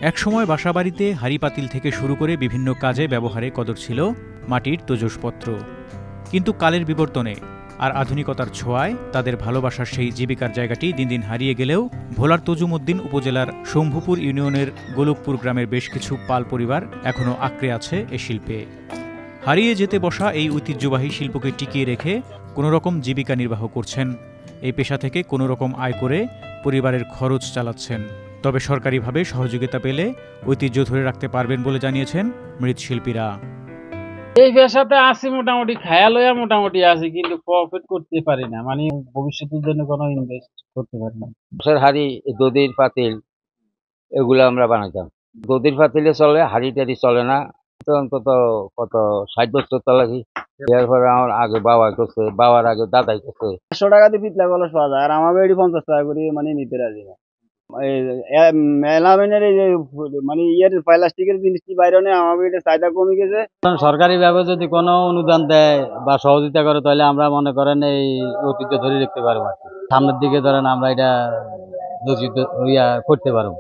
একসময় বাসাবাড়িতে হাঁড়ি পাতিল থেকে শুরু করে বিভিন্ন কাজে ব্যবহারে কদর ছিল মাটির তৈজসপত্র। কিন্তু কালের বিবর্তনে আর আধুনিকতার ছোঁয়ায় তাদের ভালোবাসার সেই জীবিকার জায়গাটি দিন দিন হারিয়ে গেলেও ভোলার তজুমউদ্দিন উপজেলার শম্ভুপুর ইউনিয়নের গোলকপুর গ্রামের বেশ কিছু পাল পরিবার এখনও আঁকড়ে আছে এ শিল্পে। হারিয়ে যেতে বসা এই ঐতিহ্যবাহী শিল্পকে টিকিয়ে রেখে কোনোরকম জীবিকা নির্বাহ করছেন। এই পেশা থেকে কোনোরকম আয় করে পরিবারের খরচ চালাচ্ছেন। তবে সরকারিভাবে সহযোগিতা পেলে ঐতিহ্য ধরে রাখতে পারবেন বলে জানিয়েছেন মৃৎশিল্পীরা। এই পেশাতে আছি মোটামুটি খায়া লইয়া মোটামুটি আছি, কিন্তু প্রফিট করতে পারি না, মানে ভবিষ্যতের জন্য কোনো ইনভেস্ট করতে পারি না। হাড়ি, দধির পাতিল এগুলো আমরা বানাইতাম। দধির পাতিলে চলে, হাড়ি টাড়ি চলে না। অন্তত কত 60 বছর তো লাগি। এরপরে আমার আগে বাবা করছে, বাবার আগে দাদাই করছে। 100 টাকা দিয়ে পিতলা কলস পাওয়া যায়, আর আমাকে এটি 50 টাকা করে মানে নিতে রাজি না। মেলামেনের এই যে মানে প্লাস্টিকের জিনিসটি বাইরে নেই, আমাকে এটা চাহিদা কমে গেছে। সরকারি ভাবে যদি কোনো অনুদান দেয় বা সহযোগিতা করে, তাহলে আমরা মনে করেন এই ঐতিহ্য ধরে রাখতে পারবো। সামনের দিকে ধরেন আমরা এটা করতে পারবো।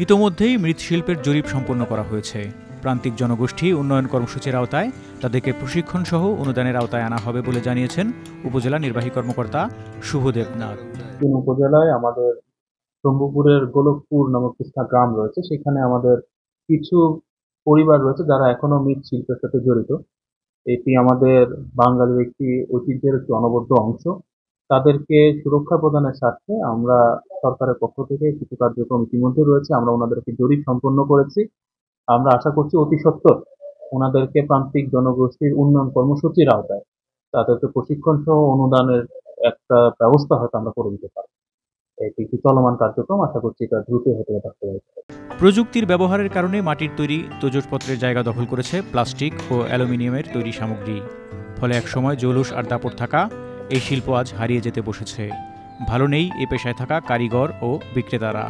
ইতোমধ্যেই মৃৎশিল্পের জরিপ সম্পন্ন করা হয়েছে। প্রান্তিক জনগোষ্ঠী উন্নয়ন কর্মসূচির আওতায় তাদেরকে প্রশিক্ষণ সহ অনুদানের আওতায় আনা হবে বলে জানিয়েছেন উপজেলা নির্বাহী কর্মকর্তা শুভদেব নাথ। উপজেলায় আমাদের শম্ভুপুরের গোলকপুর নামক একটা গ্রাম রয়েছে, সেখানে আমাদের কিছু পরিবার রয়েছে যারা এখনো মৃৎশিল্পের সাথে জড়িত। এটি আমাদের বাঙালির একটি ঐতিহ্যের একটি অনবদ্য অংশ। তাদেরকে সুরক্ষা প্রদানের স্বার্থে আমরা সরকারের পক্ষ থেকে কিছু কার্যক্রম ইতিমধ্যে রয়েছে। আমরা ওনাদেরকে জরিপ সম্পন্ন করেছি। আমরা আশা করছি অতি সত্বর ওনাদেরকে প্রান্তিক জনগোষ্ঠীর উন্নয়ন কর্মসূচির আওতায় তাদেরকে প্রশিক্ষণ সহ অনুদানের একটা ব্যবস্থা হয়তো আমরা করে দিতে পারবো। এটি একটি চলমান কার্যক্রম, আশা করছি এটা দ্রুত হতে পারবে। প্রযুক্তির ব্যবহারের কারণে মাটির তৈরি তৈজসপত্রের জায়গা দখল করেছে প্লাস্টিক ও অ্যালুমিনিয়ামের তৈরি সামগ্রী। ফলে একসময় জৌলুস আর দাপট থাকা এই শিল্প আজ হারিয়ে যেতে বসেছে। ভালো নেই এ পেশায় থাকা কারিগর ও বিক্রেতারা।